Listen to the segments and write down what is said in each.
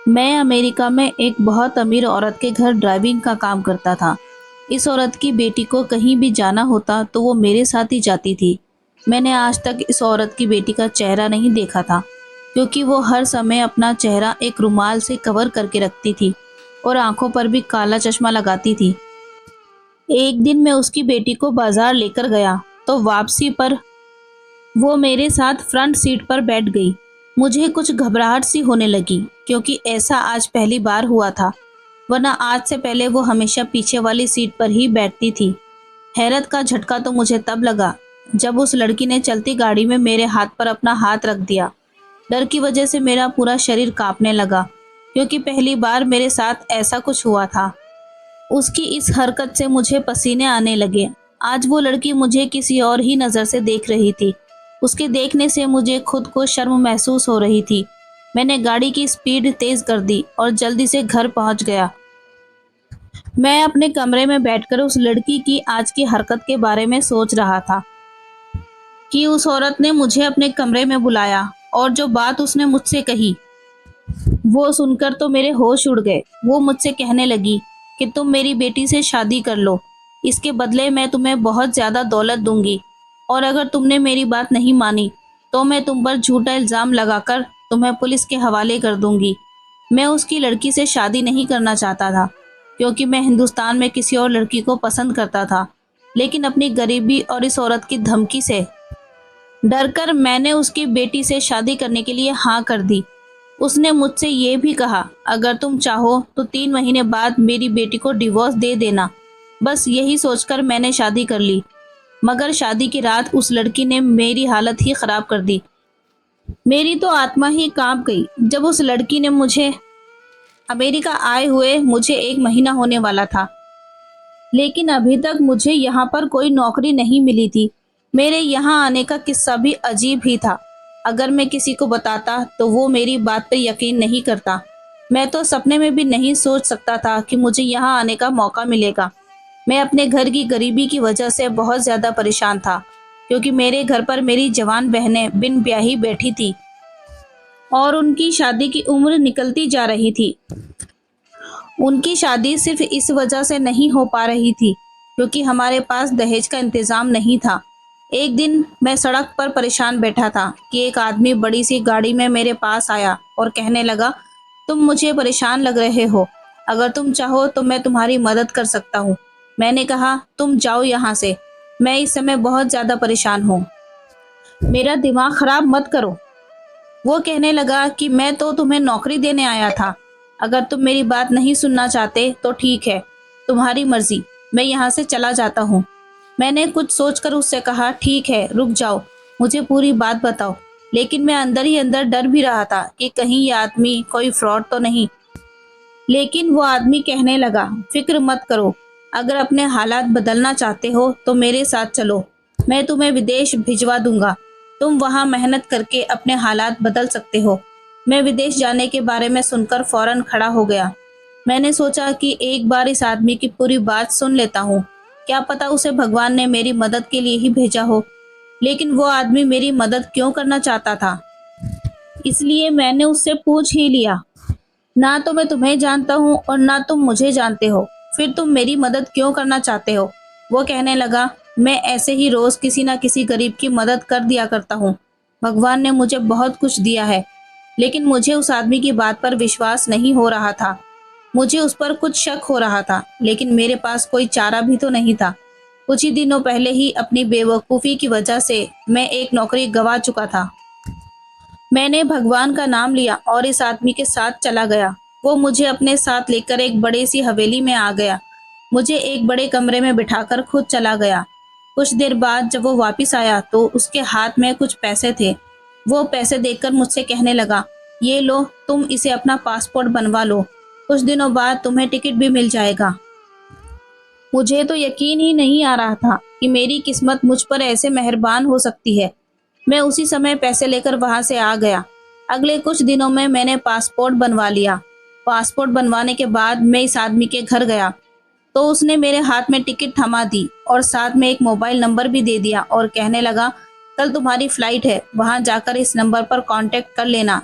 मैं अमेरिका में एक बहुत अमीर औरत के घर ड्राइविंग का काम करता था। इस औरत की बेटी को कहीं भी जाना होता तो वो मेरे साथ ही जाती थी। मैंने आज तक इस औरत की बेटी का चेहरा नहीं देखा था, क्योंकि वो हर समय अपना चेहरा एक रुमाल से कवर करके रखती थी और आंखों पर भी काला चश्मा लगाती थी। एक दिन मैं उसकी बेटी को बाजार लेकर गया, तो वापसी पर वो मेरे साथ फ्रंट सीट पर बैठ गई। मुझे कुछ घबराहट सी होने लगी, क्योंकि ऐसा आज पहली बार हुआ था, वरना आज से पहले वो हमेशा पीछे वाली सीट पर ही बैठती थी। हैरत का झटका तो मुझे तब लगा जब उस लड़की ने चलती गाड़ी में मेरे हाथ पर अपना हाथ रख दिया। डर की वजह से मेरा पूरा शरीर कांपने लगा, क्योंकि पहली बार मेरे साथ ऐसा कुछ हुआ था। उसकी इस हरकत से मुझे पसीने आने लगे। आज वो लड़की मुझे किसी और ही नज़र से देख रही थी। उसके देखने से मुझे खुद को शर्म महसूस हो रही थी। मैंने गाड़ी की स्पीड तेज कर दी और जल्दी से घर पहुंच गया। मैं अपने कमरे में बैठकर उस लड़की की आज की हरकत के बारे में सोच रहा था कि उस औरत ने मुझे अपने कमरे में बुलाया और जो बात उसने मुझसे कही, वो सुनकर तो मेरे होश उड़ गए। वो मुझसे कहने लगी कि तुम मेरी बेटी से शादी कर लो, इसके बदले मैं तुम्हें बहुत ज़्यादा दौलत दूंगी, और अगर तुमने मेरी बात नहीं मानी तो मैं तुम पर झूठा इल्ज़ाम लगाकर तुम्हें पुलिस के हवाले कर दूंगी। मैं उसकी लड़की से शादी नहीं करना चाहता था, क्योंकि मैं हिंदुस्तान में किसी और लड़की को पसंद करता था, लेकिन अपनी गरीबी और इस औरत की धमकी से डरकर मैंने उसकी बेटी से शादी करने के लिए हाँ कर दी। उसने मुझसे ये भी कहा, अगर तुम चाहो तो 3 महीने बाद मेरी बेटी को डिवोर्स दे देना। बस यही सोचकर मैंने शादी कर ली। मगर शादी की रात उस लड़की ने मेरी हालत ही खराब कर दी। मेरी तो आत्मा ही कांप गई जब उस लड़की ने मुझे अमेरिका आए हुए मुझे 1 महीना होने वाला था, लेकिन अभी तक मुझे यहाँ पर कोई नौकरी नहीं मिली थी। मेरे यहाँ आने का किस्सा भी अजीब ही था। अगर मैं किसी को बताता तो वो मेरी बात पर यकीन नहीं करता। मैं तो सपने में भी नहीं सोच सकता था कि मुझे यहाँ आने का मौका मिलेगा। मैं अपने घर की गरीबी की वजह से बहुत ज़्यादा परेशान था, क्योंकि मेरे घर पर मेरी जवान बहनें बिन ब्याही बैठी थी और उनकी शादी की उम्र निकलती जा रही थी। उनकी शादी सिर्फ इस वजह से नहीं हो पा रही थी क्योंकि हमारे पास दहेज का इंतज़ाम नहीं था। एक दिन मैं सड़क पर परेशान बैठा था कि एक आदमी बड़ी सी गाड़ी में मेरे पास आया और कहने लगा, तुम मुझे परेशान लग रहे हो, अगर तुम चाहो तो मैं तुम्हारी मदद कर सकता हूँ। मैंने कहा, तुम जाओ यहाँ से, मैं इस समय बहुत ज़्यादा परेशान हूँ, मेरा दिमाग खराब मत करो। वो कहने लगा कि मैं तो तुम्हें नौकरी देने आया था, अगर तुम मेरी बात नहीं सुनना चाहते तो ठीक है, तुम्हारी मर्जी, मैं यहाँ से चला जाता हूँ। मैंने कुछ सोचकर उससे कहा, ठीक है, रुक जाओ, मुझे पूरी बात बताओ। लेकिन मैं अंदर ही अंदर डर भी रहा था कि कहीं ये आदमी कोई फ्रॉड तो नहीं। लेकिन वो आदमी कहने लगा, फिक्र मत करो, अगर अपने हालात बदलना चाहते हो तो मेरे साथ चलो, मैं तुम्हें विदेश भिजवा दूंगा, तुम वहाँ मेहनत करके अपने हालात बदल सकते हो। मैं विदेश जाने के बारे में सुनकर फौरन खड़ा हो गया। मैंने सोचा कि एक बार इस आदमी की पूरी बात सुन लेता हूँ, क्या पता उसे भगवान ने मेरी मदद के लिए ही भेजा हो। लेकिन वो आदमी मेरी मदद क्यों करना चाहता था, इसलिए मैंने उससे पूछ ही लिया, ना तो मैं तुम्हें जानता हूँ और ना तुम मुझे जानते हो, फिर तुम मेरी मदद क्यों करना चाहते हो। वो कहने लगा, मैं ऐसे ही रोज किसी ना किसी गरीब की मदद कर दिया करता हूँ, भगवान ने मुझे बहुत कुछ दिया है। लेकिन मुझे उस आदमी की बात पर विश्वास नहीं हो रहा था। मुझे उस पर कुछ शक हो रहा था, लेकिन मेरे पास कोई चारा भी तो नहीं था। कुछ ही दिनों पहले ही अपनी बेवकूफ़ी की वजह से मैं एक नौकरी गंवा चुका था। मैंने भगवान का नाम लिया और इस आदमी के साथ चला गया। वो मुझे अपने साथ लेकर एक बड़ी सी हवेली में आ गया, मुझे एक बड़े कमरे में बिठाकर खुद चला गया। कुछ देर बाद जब वो वापस आया तो उसके हाथ में कुछ पैसे थे। वो पैसे देखकर मुझसे कहने लगा, ये लो, तुम इसे अपना पासपोर्ट बनवा लो, कुछ दिनों बाद तुम्हें टिकट भी मिल जाएगा। मुझे तो यकीन ही नहीं आ रहा था कि मेरी किस्मत मुझ पर ऐसे मेहरबान हो सकती है। मैं उसी समय पैसे लेकर वहां से आ गया। अगले कुछ दिनों में मैंने पासपोर्ट बनवा लिया। पासपोर्ट बनवाने के बाद मैं इस आदमी के घर गया तो उसने मेरे हाथ में टिकट थमा दी और साथ में एक मोबाइल नंबर भी दे दिया और कहने लगा, कल तुम्हारी फ्लाइट है, वहां जाकर इस नंबर पर कांटेक्ट कर लेना,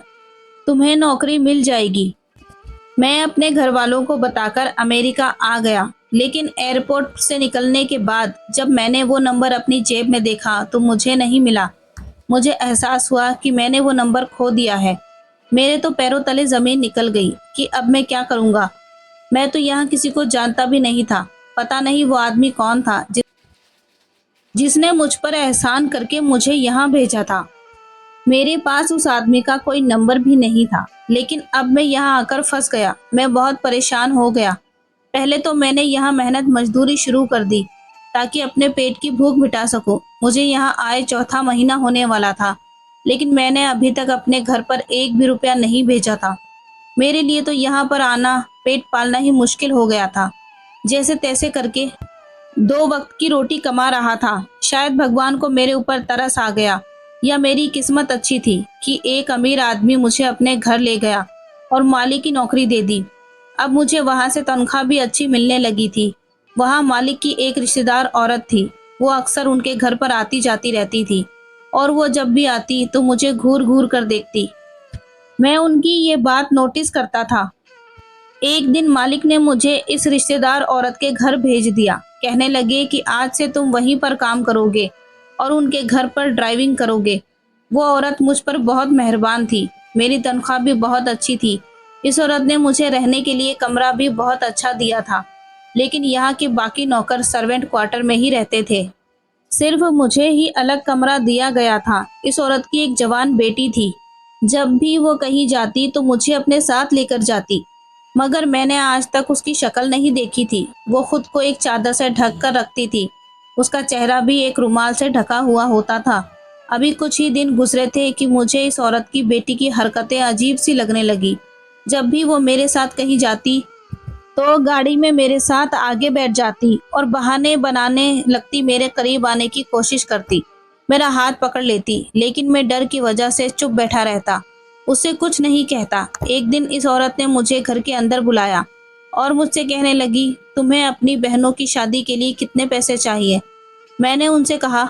तुम्हें नौकरी मिल जाएगी। मैं अपने घर वालों को बताकर अमेरिका आ गया, लेकिन एयरपोर्ट से निकलने के बाद जब मैंने वो नंबर अपनी जेब में देखा तो मुझे नहीं मिला। मुझे एहसास हुआ कि मैंने वो नंबर खो दिया है। मेरे तो पैरों तले ज़मीन निकल गई कि अब मैं क्या करूँगा। मैं तो यहाँ किसी को जानता भी नहीं था। पता नहीं वो आदमी कौन था जिसने मुझ पर एहसान करके मुझे यहाँ भेजा था। मेरे पास उस आदमी का कोई नंबर भी नहीं था, लेकिन अब मैं यहाँ आकर फंस गया। मैं बहुत परेशान हो गया। पहले तो मैंने यहाँ मेहनत मजदूरी शुरू कर दी ताकि अपने पेट की भूख मिटा सकूं। मुझे यहाँ आए चौथा महीना होने वाला था, लेकिन मैंने अभी तक अपने घर पर एक भी रुपया नहीं भेजा था। मेरे लिए तो यहाँ पर आना, पेट पालना ही मुश्किल हो गया था। जैसे तैसे करके 2 वक्त की रोटी कमा रहा था। शायद भगवान को मेरे ऊपर तरस आ गया, या मेरी किस्मत अच्छी थी कि एक अमीर आदमी मुझे अपने घर ले गया और मालिक की नौकरी दे दी। अब मुझे वहां से तनख्वाह भी अच्छी मिलने लगी थी। वहां मालिक की एक रिश्तेदार औरत थी। वो अक्सर उनके घर पर आती जाती रहती थी, और वो जब भी आती तो मुझे घूर घूर कर देखती। मैं उनकी ये बात नोटिस करता था। एक दिन मालिक ने मुझे इस रिश्तेदार औरत के घर भेज दिया। कहने लगे कि आज से तुम वहीं पर काम करोगे और उनके घर पर ड्राइविंग करोगे। वो औरत मुझ पर बहुत मेहरबान थी। मेरी तनख्वाह भी बहुत अच्छी थी। इस औरत ने मुझे रहने के लिए कमरा भी बहुत अच्छा दिया था, लेकिन यहाँ के बाकी नौकर सर्वेंट क्वार्टर में ही रहते थे। सिर्फ मुझे ही अलग कमरा दिया गया था। इस औरत की एक जवान बेटी थी। जब भी वो कहीं जाती तो मुझे अपने साथ लेकर जाती, मगर मैंने आज तक उसकी शक्ल नहीं देखी थी। वो खुद को एक चादर से ढक कर रखती थी। उसका चेहरा भी एक रुमाल से ढका हुआ होता था। अभी कुछ ही दिन गुजरे थे कि मुझे इस औरत की बेटी की हरकतें अजीब सी लगने लगी। जब भी वो मेरे साथ कहीं जाती तो गाड़ी में मेरे साथ आगे बैठ जाती और बहाने बनाने लगती, मेरे करीब आने की कोशिश करती, मेरा हाथ पकड़ लेती, लेकिन मैं डर की वजह से चुप बैठा रहता, उससे कुछ नहीं कहता। एक दिन इस औरत ने मुझे घर के अंदर बुलाया और मुझसे कहने लगी, तुम्हें अपनी बहनों की शादी के लिए कितने पैसे चाहिए? मैंने उनसे कहा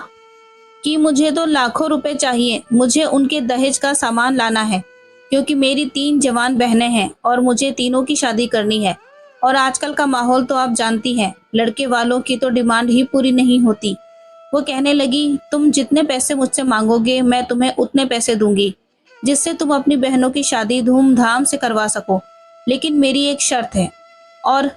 कि मुझे तो लाखों रुपए चाहिए। मुझे उनके दहेज का सामान लाना है, क्योंकि मेरी 3 जवान बहनें हैं और मुझे तीनों की शादी करनी है। और आजकल का माहौल तो आप जानती हैं, लड़के वालों की तो डिमांड ही पूरी नहीं होती। वो कहने लगी, तुम जितने पैसे मुझसे मांगोगे मैं तुम्हें उतने पैसे दूंगी, जिससे तुम अपनी बहनों की शादी धूमधाम से करवा सको। लेकिन मेरी एक शर्त है, और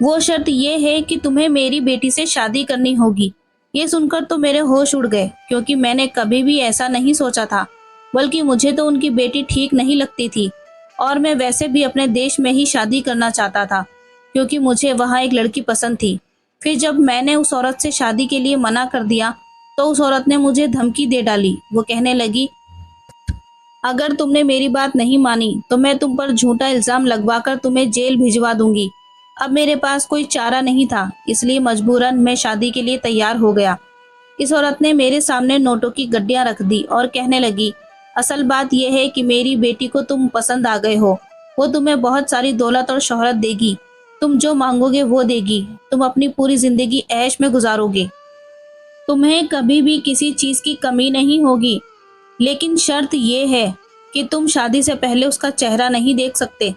वो शर्त ये है कि तुम्हें मेरी बेटी से शादी करनी होगी। ये सुनकर तो मेरे होश उड़ गए, क्योंकि मैंने कभी भी ऐसा नहीं सोचा था। बल्कि मुझे तो उनकी बेटी ठीक नहीं लगती थी, और मैं वैसे भी अपने देश में ही शादी करना चाहता था, क्योंकि मुझे वहाँ एक लड़की पसंद थी। फिर जब मैंने उस औरत से शादी के लिए मना कर दिया तो उस औरत ने मुझे धमकी दे डाली। वो कहने लगी, अगर तुमने मेरी बात नहीं मानी तो मैं तुम पर झूठा इल्जाम लगवाकर तुम्हें जेल भिजवा दूंगी। अब मेरे पास कोई चारा नहीं था, इसलिए मजबूरन मैं शादी के लिए तैयार हो गया। इस औरत ने मेरे सामने नोटों की गड्डियां रख दी और कहने लगी, असल बात यह है कि मेरी बेटी को तुम पसंद आ गए हो। वो तुम्हें बहुत सारी दौलत और शोहरत देगी। तुम जो मांगोगे वो देगी। तुम अपनी पूरी जिंदगी ऐश में गुजारोगे। तुम्हें कभी भी किसी चीज की कमी नहीं होगी, लेकिन शर्त ये है कि तुम शादी से पहले उसका चेहरा नहीं देख सकते।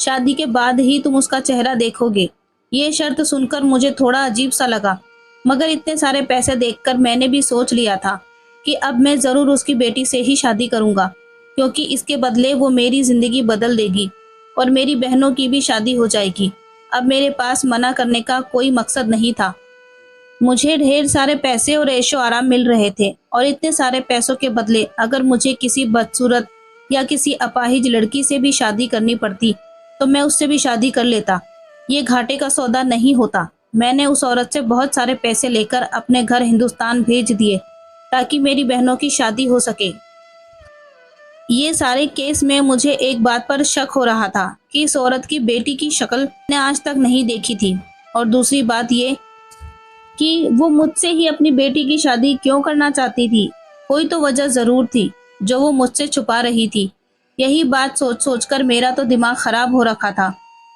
शादी के बाद ही तुम उसका चेहरा देखोगे। ये शर्त सुनकर मुझे थोड़ा अजीब सा लगा, मगर इतने सारे पैसे देखकर मैंने भी सोच लिया था कि अब मैं ज़रूर उसकी बेटी से ही शादी करूंगा, क्योंकि इसके बदले वो मेरी ज़िंदगी बदल देगी और मेरी बहनों की भी शादी हो जाएगी। अब मेरे पास मना करने का कोई मकसद नहीं था। मुझे ढेर सारे पैसे और ऐशो आराम मिल रहे थे, और इतने सारे पैसों के बदले अगर मुझे किसी बदसूरत या किसी अपाहिज लड़की से भी शादी करनी पड़ती तो मैं उससे भी शादी कर लेता। ये घाटे का सौदा नहीं होता। मैंने उस औरत से बहुत सारे पैसे लेकर अपने घर हिंदुस्तान भेज दिए ताकि मेरी बहनों की शादी हो सके। ये सारे केस में मुझे एक बात पर शक हो रहा था कि इस औरत की बेटी की शक्ल मैंने आज तक नहीं देखी थी, और दूसरी बात ये कि वो मुझसे ही अपनी बेटी की शादी क्यों करना चाहती थी। कोई तो वजह जरूर थी जो वो मुझसे छुपा रही थी। यही बात सोच सोचकर मेरा तो दिमाग खराब हो रखा था।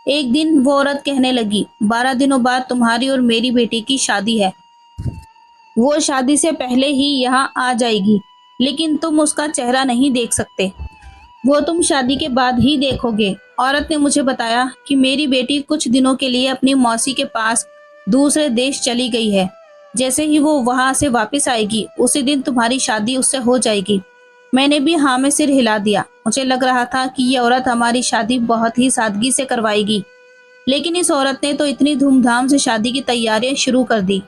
एक दिन वो औरत कहने लगी, 12 दिनों बाद तुम्हारी और मेरी बेटी की शादी है। वो शादी से पहले ही यहाँ आ जाएगी, लेकिन तुम उसका चेहरा नहीं देख सकते। वो तुम शादी के बाद ही देखोगे। औरत ने मुझे बताया कि मेरी बेटी कुछ दिनों के लिए अपनी मौसी के पास दूसरे देश चली गई है। जैसे ही वो वहां से वापस आएगी उसी दिन तुम्हारी शादी उससे हो जाएगी। मैंने भी हाँ में सिर हिला दिया। मुझे लग रहा था कि ये औरत हमारी शादी बहुत ही सादगी से करवाएगी, लेकिन इस औरत ने तो इतनी धूमधाम से शादी की तैयारियां शुरू कर दी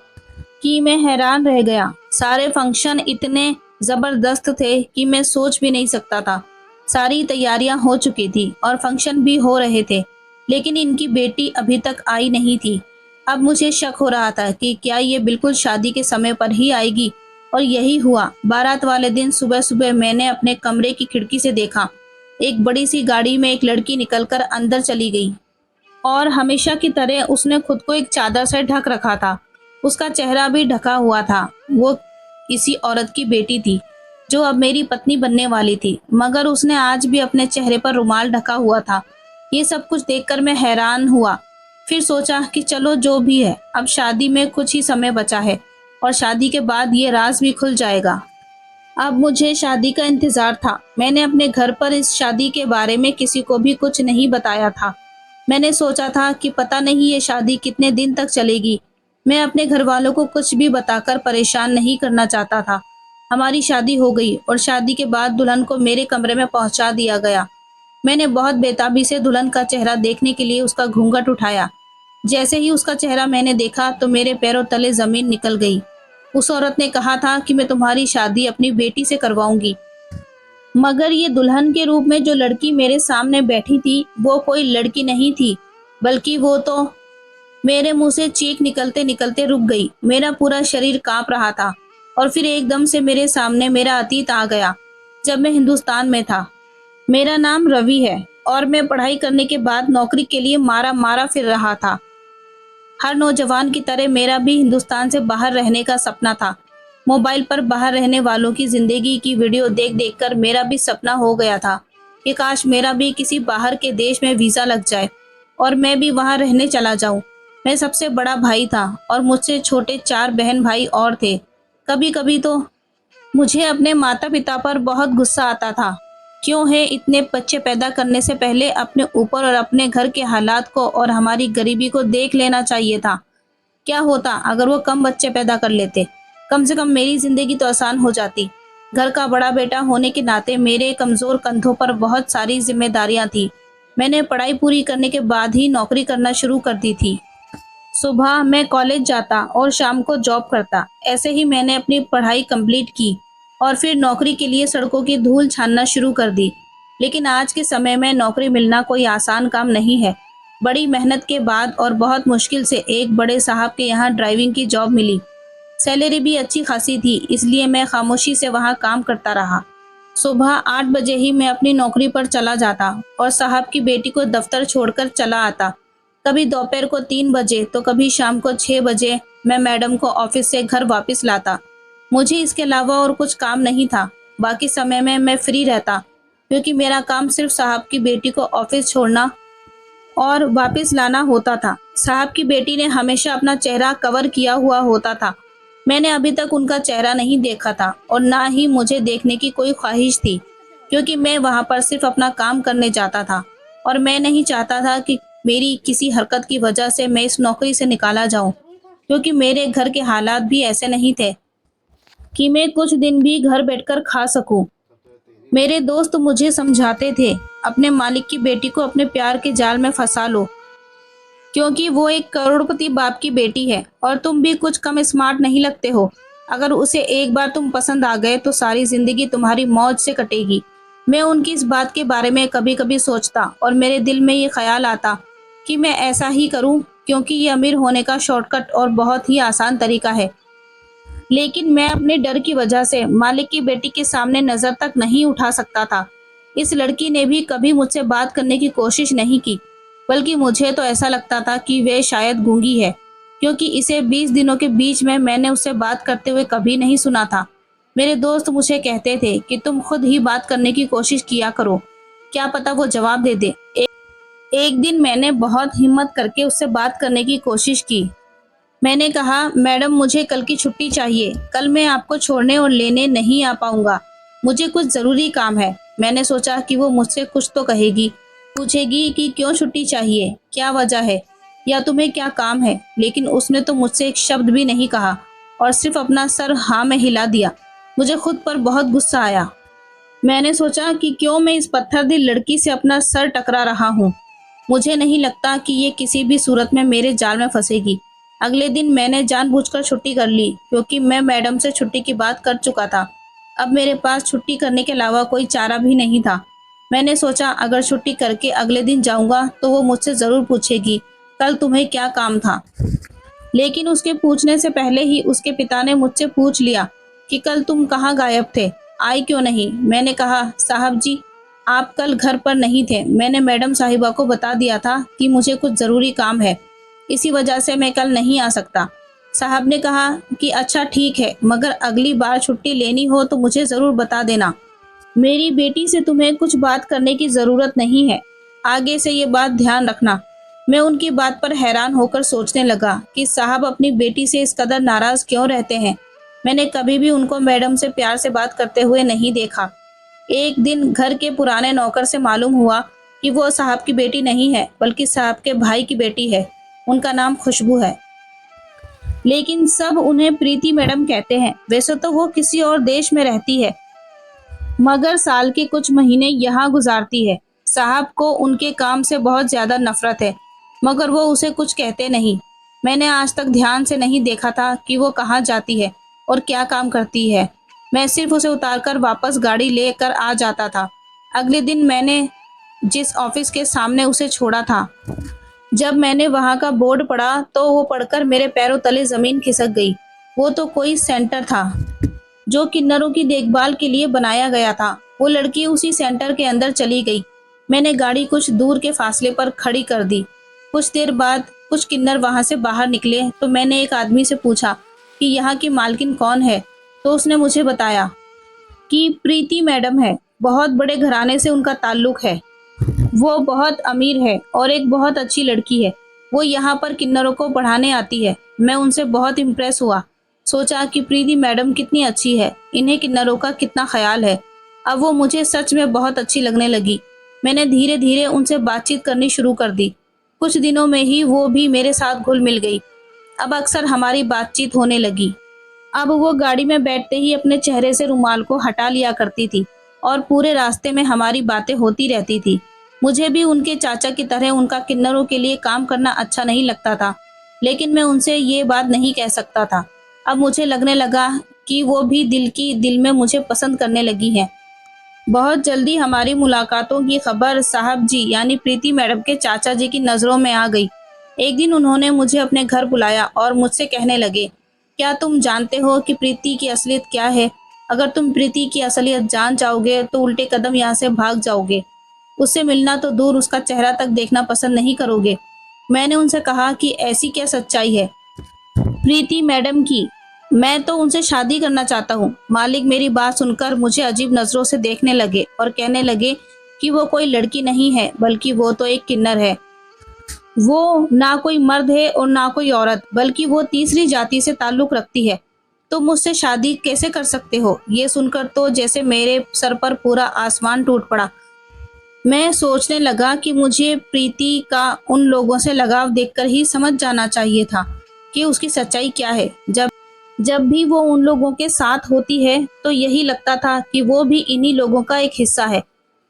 कि मैं हैरान रह गया। सारे फंक्शन इतने जबरदस्त थे कि मैं सोच भी नहीं सकता था। सारी तैयारियां हो चुकी थी और फंक्शन भी हो रहे थे, लेकिन इनकी बेटी अभी तक आई नहीं थी। अब मुझे शक हो रहा था कि क्या ये बिल्कुल शादी के समय पर ही आएगी, और यही हुआ। बारात वाले दिन सुबह सुबह मैंने अपने कमरे की खिड़की से देखा, एक बड़ी सी गाड़ी में एक लड़की निकलकर अंदर चली गई, और हमेशा की तरह उसने खुद को एक चादर से ढक रखा था। उसका चेहरा भी ढका हुआ था। वो किसी औरत की बेटी थी जो अब मेरी पत्नी बनने वाली थी, मगर उसने आज भी अपने चेहरे पर रुमाल ढका हुआ था। ये सब कुछ देखकर मैं हैरान हुआ। फिर सोचा कि चलो जो भी है, अब शादी में कुछ ही समय बचा है और शादी के बाद ये राज भी खुल जाएगा। अब मुझे शादी का इंतजार था। मैंने अपने घर पर इस शादी के बारे में किसी को भी कुछ नहीं बताया था। मैंने सोचा था कि पता नहीं ये शादी कितने दिन तक चलेगी। मैं अपने घर वालों को कुछ भी बताकर परेशान नहीं करना चाहता था। हमारी शादी हो गई और शादी के बाद दुल्हन को मेरे कमरे में पहुंचा दिया गया। मैंने बहुत बेताबी से दुल्हन का चेहरा देखने के लिए उसका घूंघट उठाया। जैसे ही उसका चेहरा मैंने देखा तो मेरे पैरों तले जमीन निकल गई। उस औरत ने कहा था कि मैं तुम्हारी शादी अपनी बेटी से करवाऊंगी, मगर ये दुल्हन के रूप में जो लड़की मेरे सामने बैठी थी वो कोई लड़की नहीं थी, बल्कि वो तो मेरे मुंह से चीख निकलते निकलते रुक गई। मेरा पूरा शरीर कांप रहा था और फिर एकदम से मेरे सामने मेरा अतीत आ गया, जब मैं हिंदुस्तान में था। मेरा नाम रवि है और मैं पढ़ाई करने के बाद नौकरी के लिए मारा मारा फिर रहा था। हर नौजवान की तरह मेरा भी हिंदुस्तान से बाहर रहने का सपना था। मोबाइल पर बाहर रहने वालों की जिंदगी की वीडियो देख देख कर मेरा भी सपना हो गया था कि काश मेरा भी किसी बाहर के देश में वीजा लग जाए और मैं भी वहां रहने चला जाऊं। मैं सबसे बड़ा भाई था और मुझसे छोटे 4 बहन भाई और थे। कभी कभी तो मुझे अपने माता पिता पर बहुत गुस्सा आता था। क्यों है इतने बच्चे पैदा करने से पहले अपने ऊपर और अपने घर के हालात को और हमारी गरीबी को देख लेना चाहिए था। क्या होता अगर वो कम बच्चे पैदा कर लेते? कम से कम मेरी जिंदगी तो आसान हो जाती। घर का बड़ा बेटा होने के नाते मेरे कमजोर कंधों पर बहुत सारी जिम्मेदारियां थी। मैंने पढ़ाई पूरी करने के बाद ही नौकरी करना शुरू कर दी थी। सुबह मैं कॉलेज जाता और शाम को जॉब करता। ऐसे ही मैंने अपनी पढ़ाई कंप्लीट की और फिर नौकरी के लिए सड़कों की धूल छानना शुरू कर दी। लेकिन आज के समय में नौकरी मिलना कोई आसान काम नहीं है। बड़ी मेहनत के बाद और बहुत मुश्किल से एक बड़े साहब के यहाँ ड्राइविंग की जॉब मिली। सैलरी भी अच्छी खासी थी, इसलिए मैं खामोशी से वहाँ काम करता रहा। सुबह 8 बजे ही मैं अपनी नौकरी पर चला जाता और साहब की बेटी को दफ्तर छोड़कर चला आता। कभी दोपहर को 3 बजे तो कभी शाम को 6 बजे मैं मैडम को ऑफिस से घर वापस लाता। मुझे इसके अलावा और कुछ काम नहीं था। बाकी समय में मैं फ्री रहता, क्योंकि मेरा काम सिर्फ साहब की बेटी को ऑफिस छोड़ना और वापस लाना होता था। साहब की बेटी ने हमेशा अपना चेहरा कवर किया हुआ होता था। मैंने अभी तक उनका चेहरा नहीं देखा था और ना ही मुझे देखने की कोई ख्वाहिश थी, क्योंकि मैं वहां पर सिर्फ अपना काम करने जाता था और मैं नहीं चाहता था कि मेरी किसी हरकत की वजह से मैं इस नौकरी से निकाला जाऊं, क्योंकि मेरे घर के हालात भी ऐसे नहीं थे कि मैं कुछ दिन भी घर बैठकर खा सकूं। मेरे दोस्त मुझे समझाते थे, अपने मालिक की बेटी को अपने प्यार के जाल में फंसा लो, क्योंकि वो एक करोड़पति बाप की बेटी है और तुम भी कुछ कम स्मार्ट नहीं लगते हो। अगर उसे एक बार तुम पसंद आ गए तो सारी जिंदगी तुम्हारी मौज से कटेगी। मैं उनकी इस बात के बारे में कभी कभी सोचता और मेरे दिल में ये ख्याल आता कि मैं ऐसा ही करूं, क्योंकि ये अमीर होने का शॉर्टकट और बहुत ही आसान तरीका है। लेकिन मैं अपने डर की वजह से मालिक की बेटी के सामने नजर तक नहीं उठा सकता था। इस लड़की ने भी कभी मुझसे बात करने की कोशिश नहीं की, बल्कि मुझे तो ऐसा लगता था कि वह शायद गूंगी है, क्योंकि इसे 20 दिनों के बीच में मैंने उससे बात करते हुए कभी नहीं सुना था। मेरे दोस्त मुझे कहते थे कि तुम खुद ही बात करने की कोशिश किया करो, क्या पता वो जवाब दे दे। एक दिन मैंने बहुत हिम्मत करके उससे बात करने की कोशिश की। मैंने कहा, मैडम मुझे कल की छुट्टी चाहिए, कल मैं आपको छोड़ने और लेने नहीं आ पाऊंगा, मुझे कुछ जरूरी काम है। मैंने सोचा कि वो मुझसे कुछ तो कहेगी, पूछेगी कि क्यों छुट्टी चाहिए, क्या वजह है या तुम्हें क्या काम है, लेकिन उसने तो मुझसे एक शब्द भी नहीं कहा और सिर्फ अपना सर हाँ में हिला दिया। मुझे खुद पर बहुत गुस्सा आया। मैंने सोचा कि क्यों मैं इस पत्थरदिल लड़की से अपना सर टकरा रहा हूँ। मुझे नहीं लगता कि ये किसी भी सूरत में मेरे जाल में फंसेगी। अगले दिन मैंने जानबूझकर छुट्टी कर ली क्योंकि मैं मैडम से छुट्टी की बात कर चुका था। अब मेरे पास छुट्टी करने के अलावा कोई चारा भी नहीं था। मैंने सोचा अगर छुट्टी करके अगले दिन जाऊंगा तो वो मुझसे ज़रूर पूछेगी, कल तुम्हें क्या काम था। लेकिन उसके पूछने से पहले ही उसके पिता ने मुझसे पूछ लिया कि कल तुम कहाँ गायब थे, आई क्यों नहीं। मैंने कहा, साहब जी, आप कल घर पर नहीं थे। मैंने मैडम साहिबा को बता दिया था कि मुझे कुछ ज़रूरी काम है, इसी वजह से मैं कल नहीं आ सकता। साहब ने कहा कि अच्छा ठीक है, मगर अगली बार छुट्टी लेनी हो तो मुझे ज़रूर बता देना। मेरी बेटी से तुम्हें कुछ बात करने की ज़रूरत नहीं है, आगे से ये बात ध्यान रखना। मैं उनकी बात पर हैरान होकर सोचने लगा कि साहब अपनी बेटी से इस कदर नाराज़ क्यों रहते हैं। मैंने कभी भी उनको मैडम से प्यार से बात करते हुए नहीं देखा। एक दिन घर के पुराने नौकर से मालूम हुआ कि वो साहब की बेटी नहीं है, बल्कि साहब के भाई की बेटी है। उनका नाम खुशबू है, लेकिन सब उन्हें प्रीति मैडम कहते हैं। वैसे तो वो किसी और देश में रहती है, मगर साल के कुछ महीने यहाँ गुजारती है। साहब को उनके काम से बहुत ज़्यादा नफरत है, मगर वो उसे कुछ कहते नहीं। मैंने आज तक ध्यान से नहीं देखा था कि वो कहाँ जाती है और क्या काम करती है। मैं सिर्फ उसे उतारकर वापस गाड़ी लेकर आ जाता था। अगले दिन मैंने जिस ऑफिस के सामने उसे छोड़ा था, जब मैंने वहाँ का बोर्ड पढ़ा तो वो पढ़कर मेरे पैरों तले ज़मीन खिसक गई। वो तो कोई सेंटर था जो किन्नरों की देखभाल के लिए बनाया गया था। वो लड़की उसी सेंटर के अंदर चली गई। मैंने गाड़ी कुछ दूर के फासले पर खड़ी कर दी। कुछ देर बाद कुछ किन्नर वहां से बाहर निकले तो मैंने एक आदमी से पूछा कि यहाँ की मालकिन कौन है, तो उसने मुझे बताया कि प्रीति मैडम है। बहुत बड़े घराने से उनका ताल्लुक है। वो बहुत अमीर है और एक बहुत अच्छी लड़की है। वो यहाँ पर किन्नरों को पढ़ाने आती है। मैं उनसे बहुत इम्प्रेस हुआ। सोचा कि प्रीति मैडम कितनी अच्छी है, इन्हें किन्नरों का कितना ख्याल है। अब वो मुझे सच में बहुत अच्छी लगने लगी। मैंने धीरे धीरे उनसे बातचीत करनी शुरू कर दी। कुछ दिनों में ही वो भी मेरे साथ घुल मिल गई। अब अक्सर हमारी बातचीत होने लगी। अब वो गाड़ी में बैठते ही अपने चेहरे से रुमाल को हटा लिया करती थी और पूरे रास्ते में हमारी बातें होती रहती थी। मुझे भी उनके चाचा की तरह उनका किन्नरों के लिए काम करना अच्छा नहीं लगता था, लेकिन मैं उनसे ये बात नहीं कह सकता था। अब मुझे लगने लगा कि वो भी दिल में मुझे पसंद करने लगी हैं। बहुत जल्दी हमारी मुलाकातों की खबर साहब जी यानी प्रीति मैडम के चाचा जी की नज़रों में आ गई। एक दिन उन्होंने मुझे अपने घर बुलाया और मुझसे कहने लगे, क्या तुम जानते हो कि प्रीति की असलियत क्या है? अगर तुम प्रीति की असलियत जान जाओगे तो उल्टे कदम यहाँ से भाग जाओगे। उससे मिलना तो दूर, उसका चेहरा तक देखना पसंद नहीं करोगे। मैंने उनसे कहा कि ऐसी क्या सच्चाई है प्रीति मैडम की? मैं तो उनसे शादी करना चाहता हूँ। मालिक मेरी बात सुनकर मुझे अजीब नज़रों से देखने लगे और कहने लगे कि वो कोई लड़की नहीं है, बल्कि वो तो एक किन्नर है। वो ना कोई मर्द है और ना कोई औरत, बल्कि वो तीसरी जाति से ताल्लुक रखती है। तो मुझसे शादी कैसे कर सकते हो? ये सुनकर तो जैसे मेरे सर पर पूरा आसमान टूट पड़ा। मैं सोचने लगा कि मुझे प्रीति का उन लोगों से लगाव देखकर ही समझ जाना चाहिए था कि उसकी सच्चाई क्या है। जब भी वो उन लोगों के साथ होती है तो यही लगता था कि वो भी इन्हीं लोगों का एक हिस्सा है,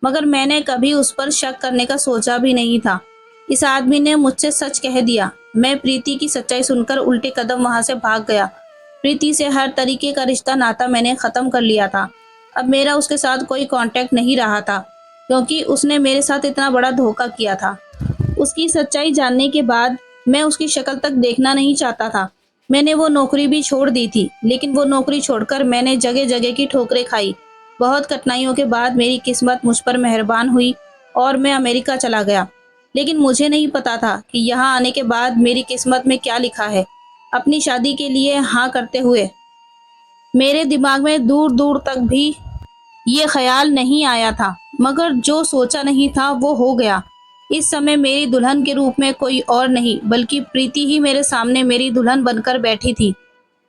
मगर मैंने कभी उस पर शक करने का सोचा भी नहीं था। इस आदमी ने मुझसे सच कह दिया। मैं प्रीति की सच्चाई सुनकर उल्टे कदम वहां से भाग गया। प्रीति से हर तरीके का रिश्ता नाता मैंने ख़त्म कर लिया था। अब मेरा उसके साथ कोई कांटेक्ट नहीं रहा था, क्योंकि उसने मेरे साथ इतना बड़ा धोखा किया था। उसकी सच्चाई जानने के बाद मैं उसकी शक्ल तक देखना नहीं चाहता था। मैंने वो नौकरी भी छोड़ दी थी, लेकिन वो नौकरी छोड़कर मैंने जगह जगह की ठोकरें खाई। बहुत कठिनाइयों के बाद मेरी किस्मत मुझ पर मेहरबान हुई और मैं अमेरिका चला गया। लेकिन मुझे नहीं पता था कि यहाँ आने के बाद मेरी किस्मत में क्या लिखा है। अपनी शादी के लिए हाँ करते हुए मेरे दिमाग में दूर दूर तक भी ये ख्याल नहीं आया था, मगर जो सोचा नहीं था वो हो गया। इस समय मेरी दुल्हन के रूप में कोई और नहीं बल्कि प्रीति ही मेरे सामने मेरी दुल्हन बनकर बैठी थी।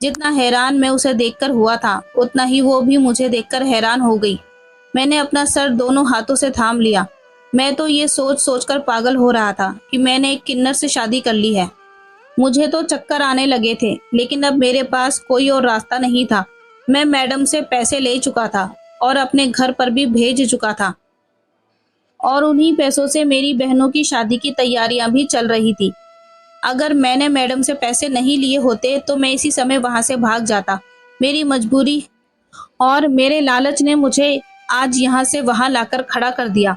जितना हैरान मैं उसे देखकर हुआ था, उतना ही वो भी मुझे देखकर हैरान हो गई। मैंने अपना सर दोनों हाथों से थाम लिया। मैं तो ये सोच सोच कर पागल हो रहा था कि मैंने एक किन्नर से शादी कर ली है। मुझे तो चक्कर आने लगे थे, लेकिन अब मेरे पास कोई और रास्ता नहीं था। मैं मैडम से पैसे ले चुका था और अपने घर पर भी भेज चुका था, और उन्हीं पैसों से मेरी बहनों की शादी की तैयारियां भी चल रही थी। अगर मैंने मैडम से पैसे नहीं लिए होते तो मैं इसी समय वहां से भाग जाता। मेरी मजबूरी और मेरे लालच ने मुझे आज यहाँ से वहां लाकर खड़ा कर दिया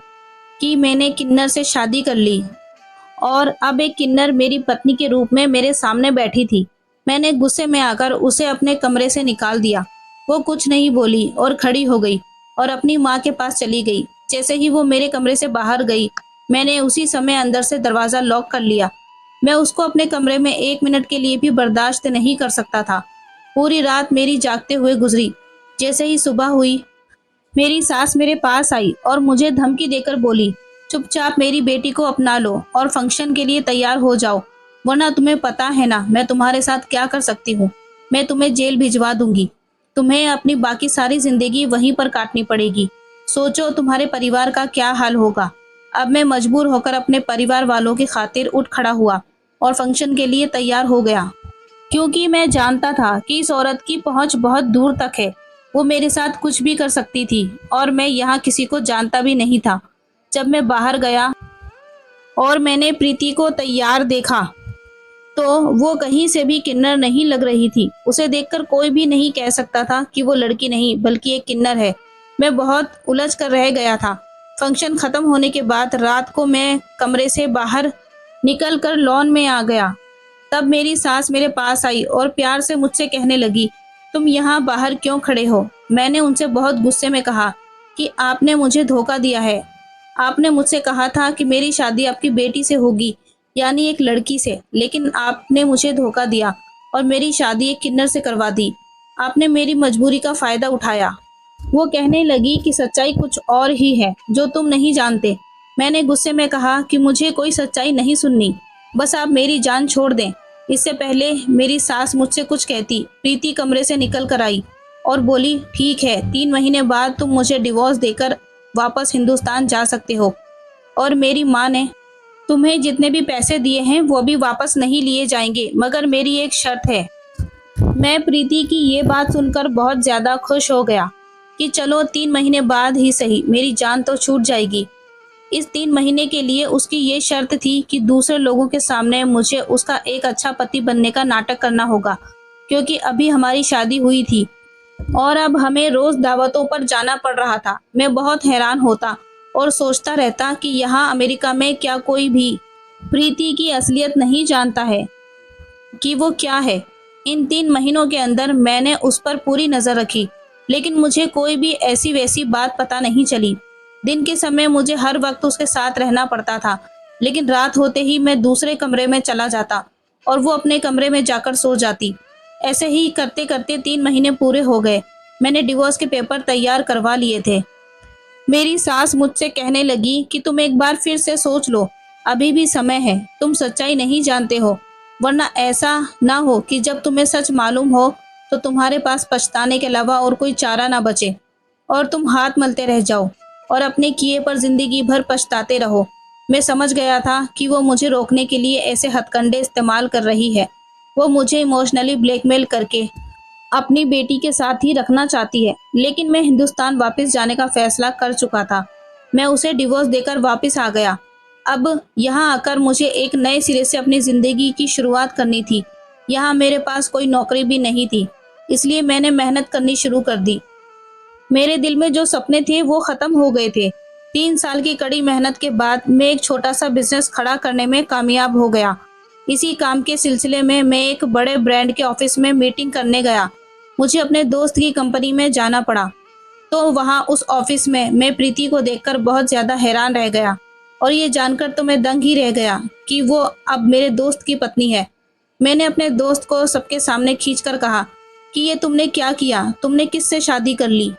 कि मैंने किन्नर से शादी कर ली, और अब एक किन्नर मेरी पत्नी के रूप में मेरे सामने बैठी थी। मैंने गुस्से में आकर उसे अपने कमरे से निकाल दिया। वो कुछ नहीं बोली और खड़ी हो गई और अपनी माँ के पास चली गई। जैसे ही वो मेरे कमरे से बाहर गई, मैंने उसी समय अंदर से दरवाज़ा लॉक कर लिया। मैं उसको अपने कमरे में 1 मिनट के लिए भी बर्दाश्त नहीं कर सकता था। पूरी रात मेरी जागते हुए गुजरी। जैसे ही सुबह हुई, मेरी सास मेरे पास आई और मुझे धमकी देकर बोली, चुपचाप मेरी बेटी को अपना लो और फंक्शन के लिए तैयार हो जाओ, वरना तुम्हें पता है ना मैं तुम्हारे साथ क्या कर सकती हूँ। मैं तुम्हें जेल भिजवा दूंगी। तुम्हें अपनी बाकी सारी जिंदगी वहीं पर काटनी पड़ेगी। सोचो तुम्हारे परिवार का क्या हाल होगा। अब मैं मजबूर होकर अपने परिवार वालों की खातिर उठ खड़ा हुआ और फंक्शन के लिए तैयार हो गया, क्योंकि मैं जानता था कि इस औरत की पहुंच बहुत दूर तक है। वो मेरे साथ कुछ भी कर सकती थी और मैं यहाँ किसी को जानता भी नहीं था। जब मैं बाहर गया और मैंने प्रीति को तैयार देखा, तो वो कहीं से भी किन्नर नहीं लग रही थी। उसे देखकर कोई भी नहीं कह सकता था कि वो लड़की नहीं बल्कि एक किन्नर है। मैं बहुत उलझ कर रह गया था। फंक्शन खत्म होने के बाद रात को मैं कमरे से बाहर निकल कर लॉन में आ गया। तब मेरी सास मेरे पास आई और प्यार से मुझसे कहने लगी, तुम यहाँ बाहर क्यों खड़े हो? मैंने उनसे बहुत गुस्से में कहा कि आपने मुझे धोखा दिया है। आपने मुझसे कहा था कि मेरी शादी आपकी बेटी से होगी, यानी एक लड़की से, लेकिन आपने मुझे धोखा दिया और मेरी शादी एक किन्नर से करवा दी। आपने मेरी मजबूरी का फायदा उठाया। वो कहने लगी कि सच्चाई कुछ और ही है जो तुम नहीं जानते। मैंने गुस्से में कहा कि मुझे कोई सच्चाई नहीं सुननी, बस आप मेरी जान छोड़ दें। इससे पहले मेरी सास मुझसे कुछ कहती, प्रीति कमरे से निकल कर आई और बोली, ठीक है, 3 महीने बाद तुम मुझे डिवोर्स देकर वापस हिंदुस्तान जा सकते हो, और मेरी माँ ने तुम्हें जितने भी पैसे दिए हैं वो भी वापस नहीं लिए जाएंगे, मगर मेरी एक शर्त है। मैं प्रीति की ये बात सुनकर बहुत ज्यादा खुश हो गया कि चलो 3 महीने बाद ही सही, मेरी जान तो छूट जाएगी। इस 3 महीने के लिए उसकी ये शर्त थी कि दूसरे लोगों के सामने मुझे उसका एक अच्छा पति बनने का नाटक करना होगा, क्योंकि अभी हमारी शादी हुई थी और अब हमें रोज दावतों पर जाना पड़ रहा था। मैं बहुत हैरान होता और सोचता रहता कि यहाँ अमेरिका में क्या कोई भी प्रीति की असलियत नहीं जानता है कि वो क्या है। इन 3 महीनों के अंदर मैंने उस पर पूरी नजर रखी, लेकिन मुझे कोई भी ऐसी वैसी बात पता नहीं चली। दिन के समय मुझे हर वक्त उसके साथ रहना पड़ता था, लेकिन रात होते ही मैं दूसरे कमरे में चला जाता और वो अपने कमरे में जाकर सो जाती। ऐसे ही करते करते 3 महीने पूरे हो गए। मैंने डिवोर्स के पेपर तैयार करवा लिए थे। मेरी सास मुझसे कहने लगी कि तुम एक बार फिर से सोच लो, अभी भी समय है, तुम सच्चाई नहीं जानते हो, वरना ऐसा ना हो कि जब तुम्हें सच मालूम हो तो तुम्हारे पास पछताने के अलावा और कोई चारा ना बचे और तुम हाथ मलते रह जाओ और अपने किए पर जिंदगी भर पछताते रहो। मैं समझ गया था कि वो मुझे रोकने के लिए ऐसे हथकंडे इस्तेमाल कर रही है। वो मुझे इमोशनली ब्लैकमेल करके अपनी बेटी के साथ ही रखना चाहती है, लेकिन मैं हिंदुस्तान वापस जाने का फैसला कर चुका था। मैं उसे डिवोर्स देकर वापस आ गया। अब यहाँ आकर मुझे एक नए सिरे से अपनी जिंदगी की शुरुआत करनी थी। यहाँ मेरे पास कोई नौकरी भी नहीं थी, इसलिए मैंने मेहनत करनी शुरू कर दी। मेरे दिल में जो सपने थे वो खत्म हो गए थे। 3 साल की कड़ी मेहनत के बाद मैं एक छोटा सा बिजनेस खड़ा करने में कामयाब हो गया। इसी काम के सिलसिले में मैं एक बड़े ब्रांड के ऑफिस में मीटिंग करने गया। मुझे अपने दोस्त की कंपनी में जाना पड़ा, तो वहाँ उस ऑफिस में मैं प्रीति को देखकर बहुत ज़्यादा हैरान रह गया, और ये जानकर तो मैं दंग ही रह गया कि वो अब मेरे दोस्त की पत्नी है। मैंने अपने दोस्त को सबके सामने खींचकर कहा कि ये तुमने क्या किया, तुमने किससे शादी कर ली।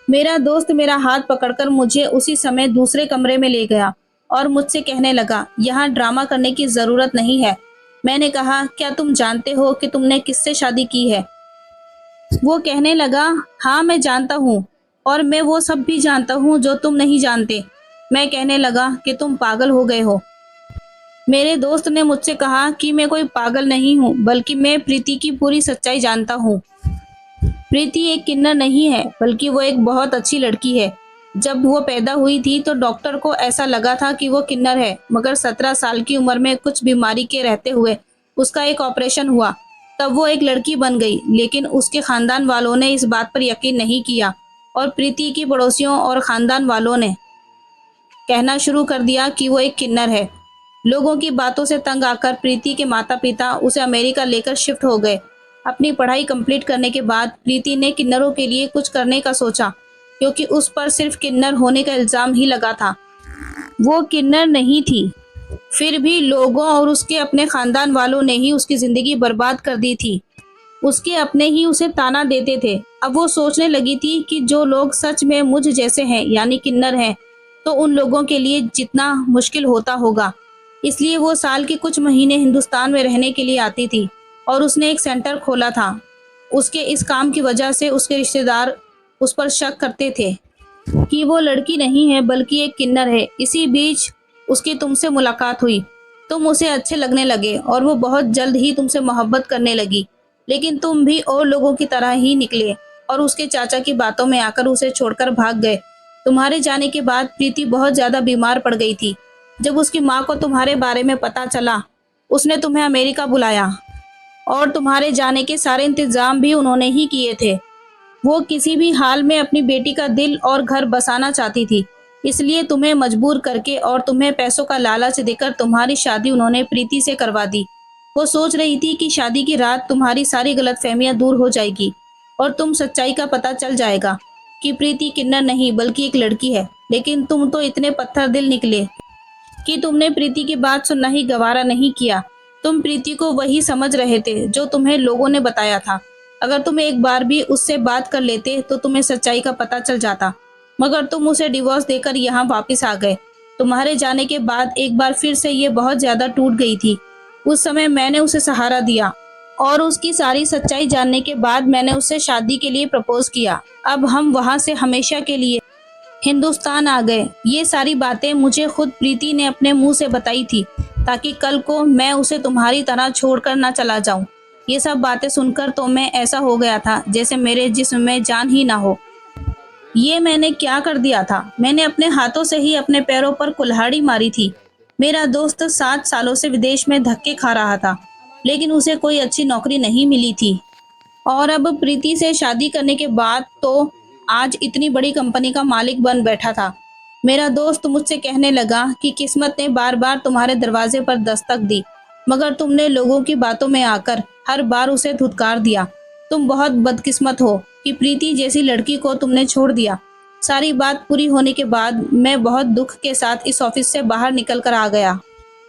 मेरा दोस्त मेरा हाथ पकड़कर मुझे उसी समय दूसरे कमरे में ले गया और मुझसे कहने लगा, यहाँ ड्रामा करने की ज़रूरत नहीं है। मैंने कहा, क्या तुम जानते हो कि तुमने किससे शादी की है? वो कहने लगा, हाँ मैं जानता हूँ, और मैं वो सब भी जानता हूँ जो तुम नहीं जानते। मैं कहने लगा कि तुम पागल हो गए हो। मेरे दोस्त ने मुझसे कहा कि मैं कोई पागल नहीं हूँ, बल्कि मैं प्रीति की पूरी सच्चाई जानता हूँ। प्रीति एक किन्नर नहीं है, बल्कि वो एक बहुत अच्छी लड़की है। जब वो पैदा हुई थी तो डॉक्टर को ऐसा लगा था कि वो किन्नर है, मगर 17 साल की उम्र में कुछ बीमारी के रहते हुए उसका एक ऑपरेशन हुआ। तब वो एक लड़की बन गई, लेकिन उसके खानदान वालों ने इस बात पर यकीन नहीं किया और प्रीति की पड़ोसियों और खानदान वालों ने कहना शुरू कर दिया कि वो एक किन्नर है। लोगों की बातों से तंग आकर प्रीति के माता पिता उसे अमेरिका लेकर शिफ्ट हो गए। अपनी पढ़ाई कंप्लीट करने के बाद प्रीति ने किन्नरों के लिए कुछ करने का सोचा, क्योंकि उस पर सिर्फ किन्नर होने का इल्जाम ही लगा था। वो किन्नर नहीं थी, फिर भी लोगों और उसके अपने खानदान वालों ने ही उसकी जिंदगी बर्बाद कर दी थी। उसके अपने ही उसे ताना देते थे। अब वो सोचने लगी थी कि जो लोग सच में मुझ जैसे हैं, यानी किन्नर हैं, तो उन लोगों के लिए जितना मुश्किल होता होगा। इसलिए वो साल के कुछ महीने हिंदुस्तान में रहने के लिए आती थी और उसने एक सेंटर खोला था। उसके इस काम की वजह से उसके रिश्तेदार उस पर शक करते थे कि वो लड़की नहीं है बल्कि एक किन्नर है। इसी बीच उसकी तुमसे मुलाकात हुई। तुम उसे अच्छे लगने लगे और वो बहुत जल्द ही तुमसे मोहब्बत करने लगी। लेकिन तुम भी और लोगों की तरह ही निकले और उसके चाचा की बातों में आकर उसे छोड़कर भाग गए। तुम्हारे जाने के बाद प्रीति बहुत ज्यादा बीमार पड़ गई थी। जब उसकी माँ को तुम्हारे बारे में पता चला, उसने तुम्हें अमेरिका बुलाया और तुम्हारे जाने के सारे इंतजाम भी उन्होंने ही किए थे। वो किसी भी हाल में अपनी बेटी का दिल और घर बसाना चाहती थी, इसलिए तुम्हें मजबूर करके और तुम्हें पैसों का लालच देकर तुम्हारी शादी उन्होंने प्रीति से करवा दी। वो सोच रही थी कि शादी की रात तुम्हारी सारी गलतफहमियां दूर हो जाएगी और तुम सच्चाई का पता चल जाएगा कि प्रीति किन्नर नहीं बल्कि एक लड़की है। लेकिन तुम तो इतने पत्थर दिल निकले कि तुमने प्रीति की बात सुनना ही गवारा नहीं किया। तुम प्रीति को वही समझ रहे थे जो तुम्हें लोगों ने बताया था। अगर तुम एक बार भी उससे बात कर लेते तो तुम्हें सच्चाई का पता चल जाता, मगर तुम उसे डिवोर्स देकर यहाँ वापस आ गए। तुम्हारे जाने के बाद एक बार फिर से ये बहुत ज्यादा टूट गई थी। उस समय मैंने उसे सहारा दिया और उसकी सारी सच्चाई जानने के बाद मैंने उससे शादी के लिए प्रपोज किया। अब हम वहाँ से हमेशा के लिए हिंदुस्तान आ गए। ये सारी बातें मुझे खुद प्रीति ने अपने मुंह से बताई थी, ताकि कल को मैं उसे तुम्हारी तरह छोड़कर ना चला जाऊं। ये सब बातें सुनकर तो मैं ऐसा हो गया था जैसे मेरे जिस्म में जान ही ना हो। ये मैंने क्या कर दिया था? मैंने अपने हाथों से ही अपने पैरों पर कुल्हाड़ी मारी थी। मेरा दोस्त 7 सालों से विदेश में धक्के खा रहा था, लेकिन उसे कोई अच्छी नौकरी नहीं मिली थी और अब प्रीति से शादी करने के बाद तो आज इतनी बड़ी कंपनी का मालिक बन बैठा था। मेरा दोस्त मुझसे कहने लगा कि किस्मत ने बार बार तुम्हारे दरवाजे पर दस्तक दी, मगर तुमने लोगों की बातों में आकर हर बार उसे धुतकार दिया। तुम बहुत बदकिस्मत हो कि प्रीति जैसी लड़की को तुमने छोड़ दिया। सारी बात पूरी होने के बाद मैं बहुत दुख के साथ इस ऑफिस से बाहर निकल कर आ गया।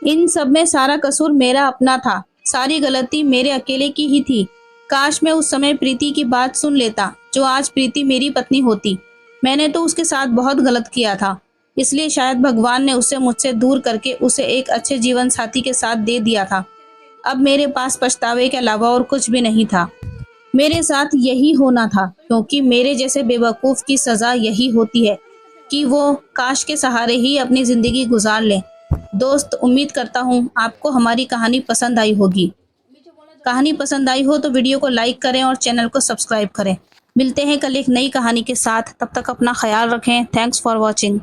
इन सब में सारा कसूर मेरा अपना था। सारी गलती मेरे अकेले की ही थी। काश मैं उस समय प्रीति की बात सुन लेता, जो आज प्रीति मेरी पत्नी होती। मैंने तो उसके साथ बहुत गलत किया था, इसलिए शायद भगवान ने उसे मुझसे दूर करके उसे एक अच्छे जीवन साथी के साथ दे दिया था। अब मेरे पास पछतावे के अलावा और कुछ भी नहीं था। मेरे साथ यही होना था, क्योंकि मेरे जैसे बेवकूफ़ की सज़ा यही होती है कि वो काश के सहारे ही अपनी ज़िंदगी गुजार लें। दोस्त, उम्मीद करता हूँ आपको हमारी कहानी पसंद आई होगी। कहानी पसंद आई हो तो वीडियो को लाइक करें और चैनल को सब्सक्राइब करें। मिलते हैं कल एक नई कहानी के साथ। तब तक अपना ख्याल रखें। Thanks for watching.